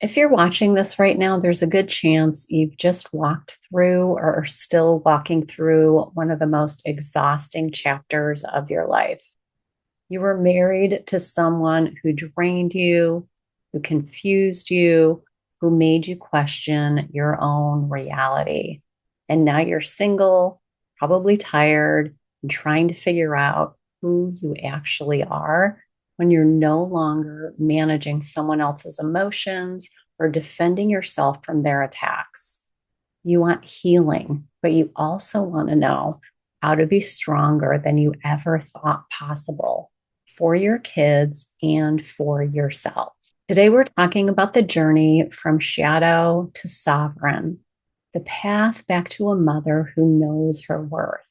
If you're watching this right now, there's a good chance you've just walked through or are still walking through one of the most exhausting chapters of your life. You were married to someone who drained you, who confused you, who made you question your own reality. And now you're single, probably tired, and trying to figure out who you actually are when you're no longer managing someone else's emotions or defending yourself from their attacks. You want healing, but you also want to know how to be stronger than you ever thought possible for your kids and for yourself. Today, we're talking about the journey from shadow to sovereign, the path back to a mother who knows her worth,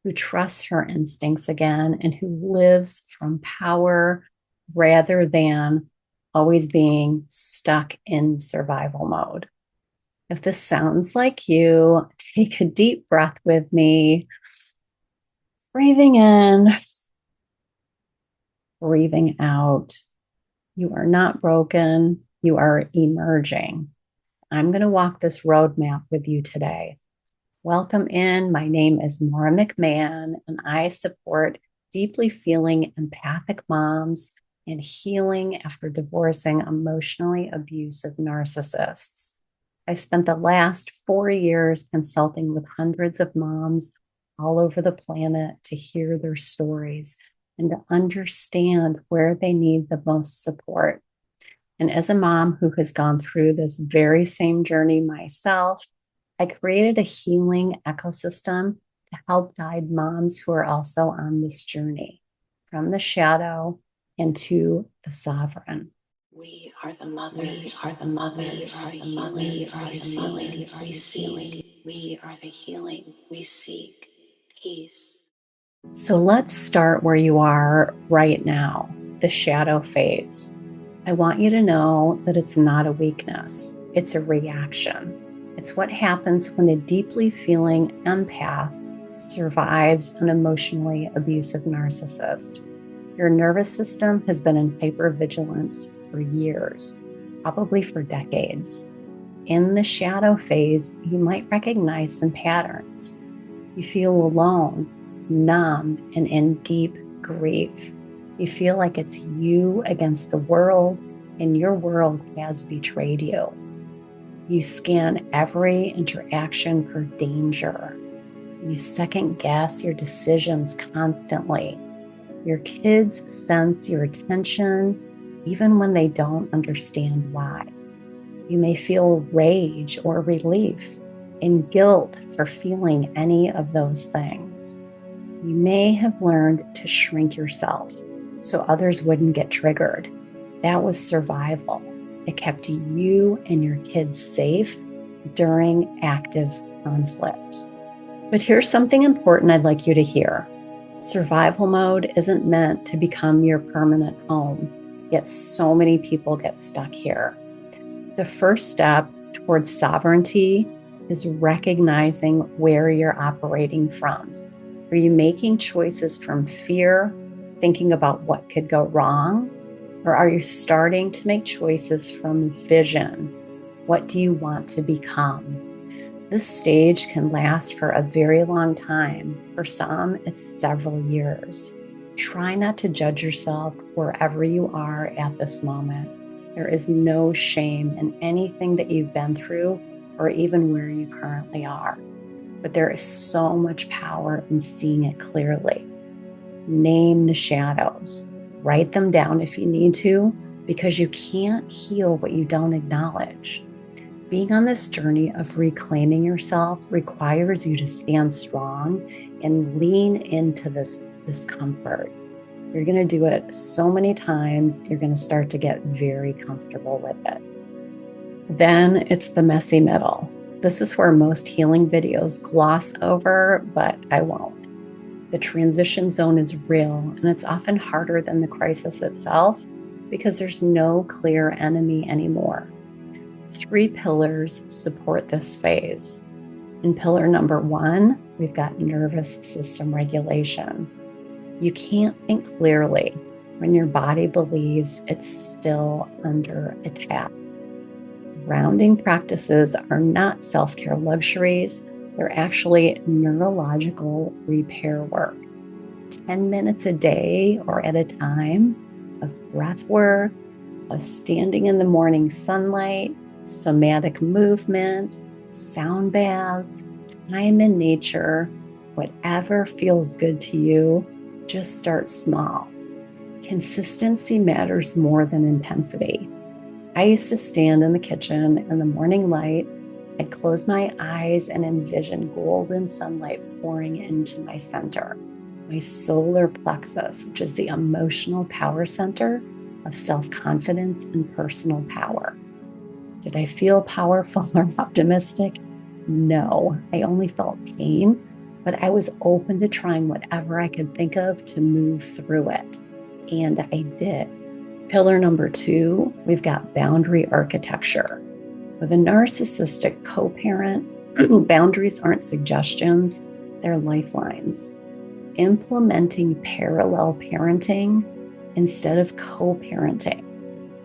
who trusts her instincts again, and who lives from power rather than always being stuck in survival mode. If this sounds like you, take a deep breath with me, breathing in, breathing out. You are not broken. You are emerging. I'm going to walk this roadmap with you today. Welcome in. My name is Maura McMahon, and I support deeply feeling empathic moms and healing after divorcing emotionally abusive narcissists. I spent the last 4 years consulting with hundreds of moms all over the planet to hear their stories and to understand where they need the most support. And as a mom who has gone through this very same journey myself, I created a healing ecosystem to help guide moms who are also on this journey from the shadow into the sovereign. We are the mothers. We are the mothers. We are the healing. We seek. We are the healing. We seek peace. So let's start where you are right now, the shadow phase. I want you to know that it's not a weakness. It's a reaction. It's what happens when a deeply feeling empath survives an emotionally abusive narcissist. Your nervous system has been in hyper-vigilance for years, probably for decades. In the shadow phase, you might recognize some patterns. You feel alone, numb, and in deep grief. You feel like it's you against the world, and your world has betrayed you. You scan every interaction for danger. You second guess your decisions constantly. Your kids sense your attention even when they don't understand why. You may feel rage or relief and guilt for feeling any of those things. You may have learned to shrink yourself so others wouldn't get triggered. That was survival. It kept you and your kids safe during active conflict. But here's something important I'd like you to hear. Survival mode isn't meant to become your permanent home, yet so many people get stuck here. The first step towards sovereignty is recognizing where you're operating from. Are you making choices from fear, thinking about what could go wrong? Or are you starting to make choices from vision? What do you want to become? This stage can last for a very long time. For some, it's several years. Try not to judge yourself wherever you are at this moment. There is no shame in anything that you've been through or even where you currently are. But there is so much power in seeing it clearly. Name the shadows. Write them down if you need to, because you can't heal what you don't acknowledge. Being on this journey of reclaiming yourself requires you to stand strong and lean into this discomfort. You're going to do it so many times, you're going to start to get very comfortable with it. Then it's the messy middle. This is where most healing videos gloss over, but I won't. The transition zone is real, and it's often harder than the crisis itself because there's no clear enemy anymore. 3 pillars support this phase. In pillar number 1, we've got nervous system regulation. You can't think clearly when your body believes it's still under attack. Grounding practices are not self-care luxuries. They're actually neurological repair work. 10 minutes a day or at a time of breath work, of standing in the morning sunlight, somatic movement, sound baths, time in nature, whatever feels good to you, just start small. Consistency matters more than intensity. I used to stand in the kitchen in the morning light. I'd close my eyes and envision golden sunlight pouring into my center, my solar plexus, which is the emotional power center of self-confidence and personal power. Did I feel powerful or optimistic? No, I only felt pain, but I was open to trying whatever I could think of to move through it. And I did. Pillar number 2, we've got boundary architecture. With a narcissistic co-parent, boundaries aren't suggestions, they're lifelines. Implementing parallel parenting instead of co-parenting.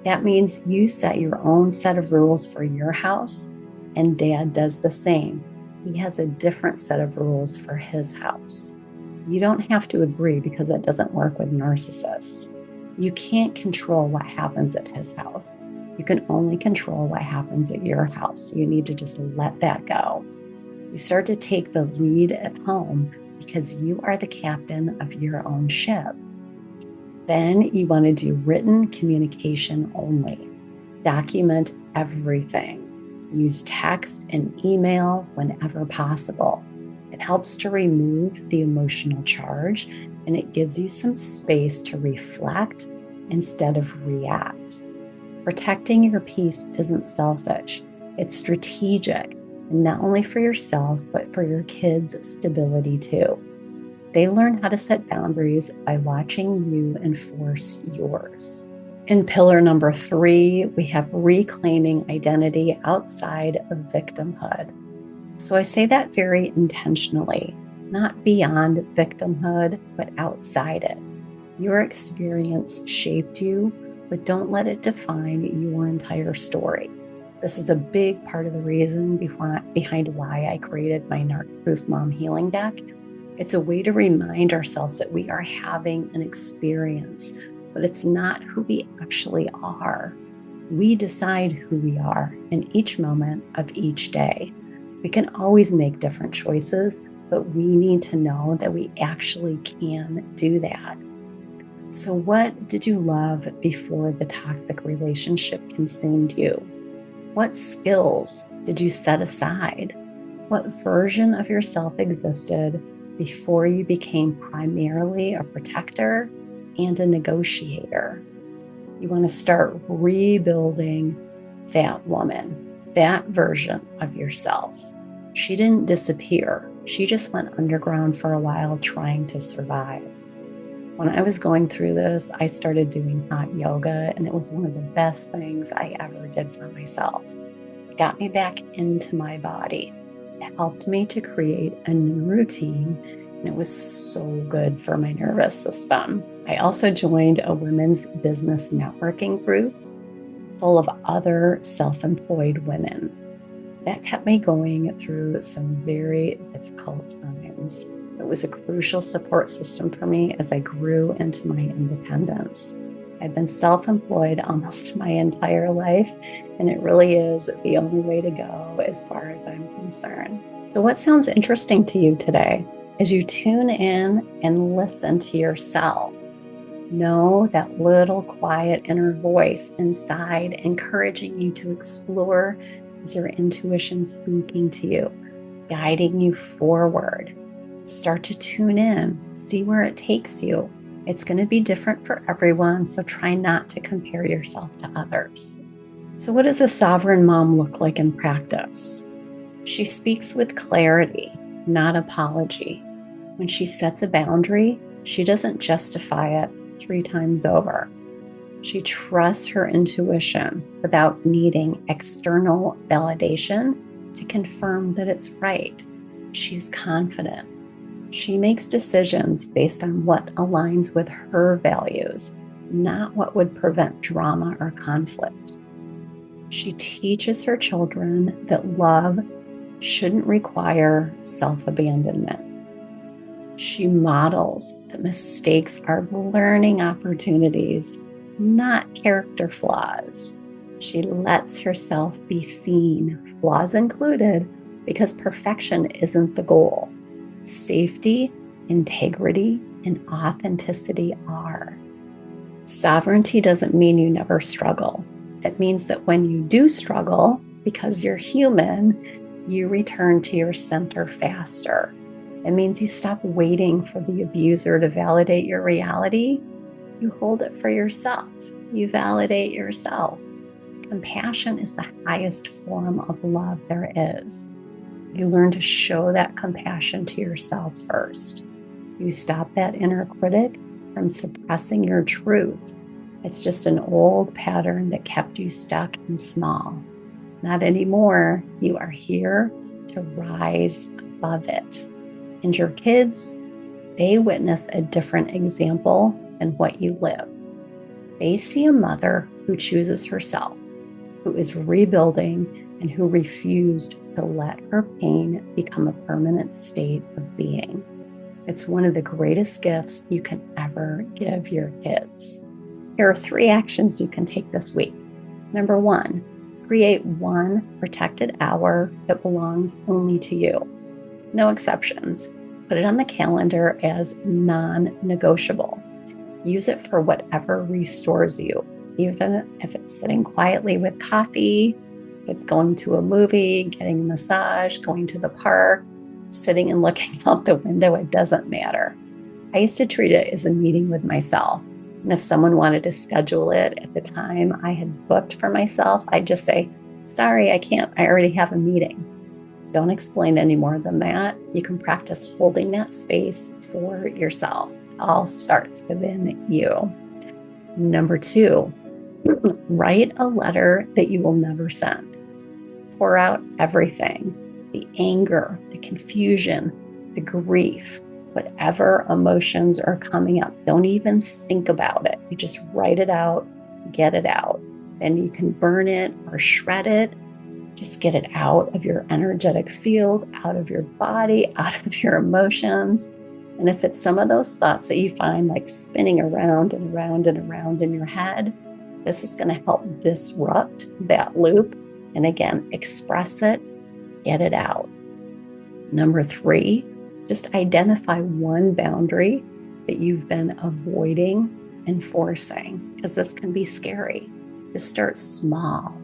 That means you set your own set of rules for your house, and dad does the same. He has a different set of rules for his house. You don't have to agree because it doesn't work with narcissists. You can't control what happens at his house. You can only control what happens at your house. You need to just let that go. You start to take the lead at home because you are the captain of your own ship. Then you want to do written communication only. Document everything. Use text and email whenever possible. It helps to remove the emotional charge, and it gives you some space to reflect instead of react. Protecting your peace isn't selfish. It's strategic, and not only for yourself, but for your kids' stability too. They learn how to set boundaries by watching you enforce yours. In pillar number 3, we have reclaiming identity outside of victimhood. So I say that very intentionally, not beyond victimhood, but outside it. Your experience shaped you, but don't let it define your entire story. This is a big part of the reason behind why I created my Narc-Proof Mom Healing Deck. It's a way to remind ourselves that we are having an experience, but it's not who we actually are. We decide who we are in each moment of each day. We can always make different choices, but we need to know that we actually can do that. So what did you love before the toxic relationship consumed you? What skills did you set aside? What version of yourself existed before you became primarily a protector and a negotiator? You want to start rebuilding that woman, that version of yourself. She didn't disappear. She just went underground for a while trying to survive. When I was going through this, I started doing hot yoga, and it was one of the best things I ever did for myself. It got me back into my body. It helped me to create a new routine, and it was so good for my nervous system. I also joined a women's business networking group full of other self-employed women. That kept me going through some very difficult times. It was a crucial support system for me as I grew into my independence. I've been self-employed almost my entire life, and it really is the only way to go as far as I'm concerned. So what sounds interesting to you today? As you tune in and listen to yourself, know that little quiet inner voice inside encouraging you to explore is your intuition speaking to you, guiding you forward. Start to tune in, see where it takes you. It's going to be different for everyone, so try not to compare yourself to others. So what does a sovereign mom look like in practice? She speaks with clarity, not apology. When she sets a boundary, she doesn't justify it 3 times over. She trusts her intuition without needing external validation to confirm that it's right. She's confident. She makes decisions based on what aligns with her values, not what would prevent drama or conflict. She teaches her children that love shouldn't require self-abandonment. She models that mistakes are learning opportunities, not character flaws. She lets herself be seen, flaws included, because perfection isn't the goal. Safety, integrity, and authenticity are. Sovereignty doesn't mean you never struggle. It means that when you do struggle, because you're human, you return to your center faster. It means you stop waiting for the abuser to validate your reality. You hold it for yourself. You validate yourself. Compassion is the highest form of love there is. You learn to show that compassion to yourself first. You stop that inner critic from suppressing your truth. It's just an old pattern that kept you stuck and small. Not anymore. You are here to rise above it. And your kids, they witness a different example than what you lived. They see a mother who chooses herself, who is rebuilding, and who refused to let her pain become a permanent state of being. It's one of the greatest gifts you can ever give your kids. Here are 3 actions you can take this week. Number 1, create 1 protected hour that belongs only to you. No exceptions. Put it on the calendar as non-negotiable. Use it for whatever restores you, even if it's sitting quietly with coffee, if it's going to a movie, getting a massage, going to the park, sitting and looking out the window, it doesn't matter. I used to treat it as a meeting with myself. And if someone wanted to schedule it at the time I had booked for myself, I'd just say, sorry, I can't. I already have a meeting. Don't explain any more than that. You can practice holding that space for yourself. It all starts within you. Number 2, write a letter that you will never send. Pour out everything, the anger, the confusion, the grief, whatever emotions are coming up. Don't even think about it. You just write it out, get it out. Then you can burn it or shred it. Just get it out of your energetic field, out of your body, out of your emotions. And if it's some of those thoughts that you find like spinning around and around and around in your head, this is going to help disrupt that loop. And again, express it, get it out. Number 3, just identify 1 boundary that you've been avoiding enforcing, because this can be scary. Just start small.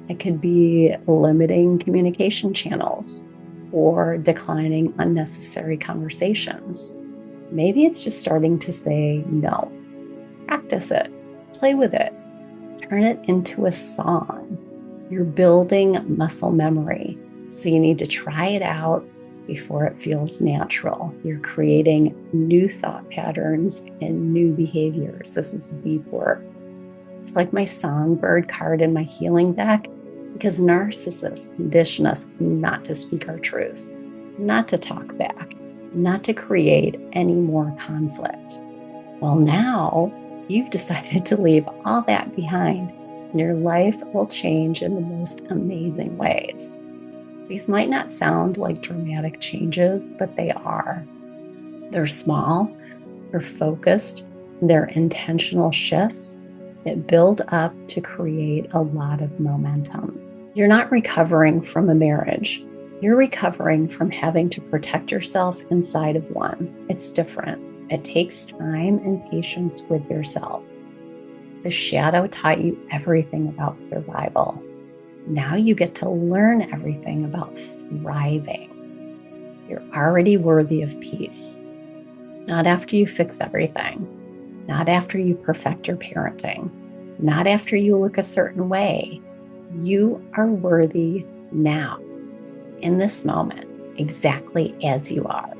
It could be limiting communication channels or declining unnecessary conversations. Maybe it's just starting to say no. Practice it. Play with it. Turn it into a song. You're building muscle memory, so you need to try it out before it feels natural. You're creating new thought patterns and new behaviors. This is deep work. It's like my songbird card in my healing deck, because narcissists condition us not to speak our truth, not to talk back, not to create any more conflict. Well, now you've decided to leave all that behind, and your life will change in the most amazing ways. These might not sound like dramatic changes, but they are. They're small, they're focused, they're intentional shifts that build up to create a lot of momentum. You're not recovering from a marriage. You're recovering from having to protect yourself inside of one. It's different. It takes time and patience with yourself. The shadow taught you everything about survival. Now you get to learn everything about thriving. You're already worthy of peace. Not after you fix everything. Not after you perfect your parenting. Not after you look a certain way. You are worthy now, in this moment, exactly as you are.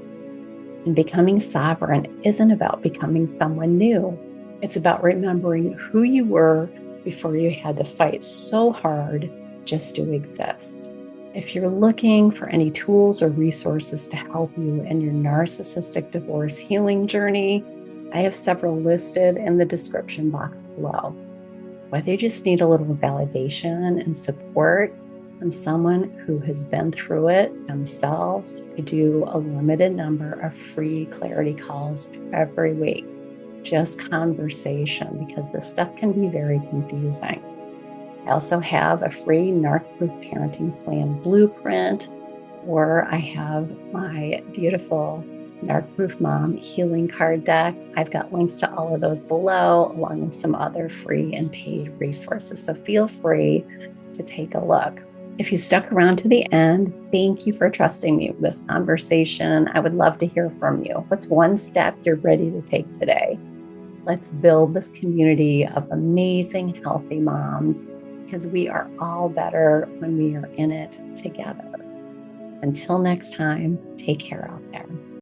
And becoming sovereign isn't about becoming someone new. It's about remembering who you were before you had to fight so hard just to exist. If you're looking for any tools or resources to help you in your narcissistic divorce healing journey, I have several listed in the description box below. Whether you just need a little validation and support from someone who has been through it themselves, I do a limited number of free clarity calls every week. Just conversation, because this stuff can be very confusing. I also have a free Narc-Proof parenting plan blueprint, or I have my beautiful Narc-Proof Mom healing card deck. I've got links to all of those below, along with some other free and paid resources. So feel free to take a look. If you stuck around to the end, thank you for trusting me with this conversation. I would love to hear from you. What's one step you're ready to take today? Let's build this community of amazing, healthy moms, because we are all better when we are in it together. Until next time, take care out there.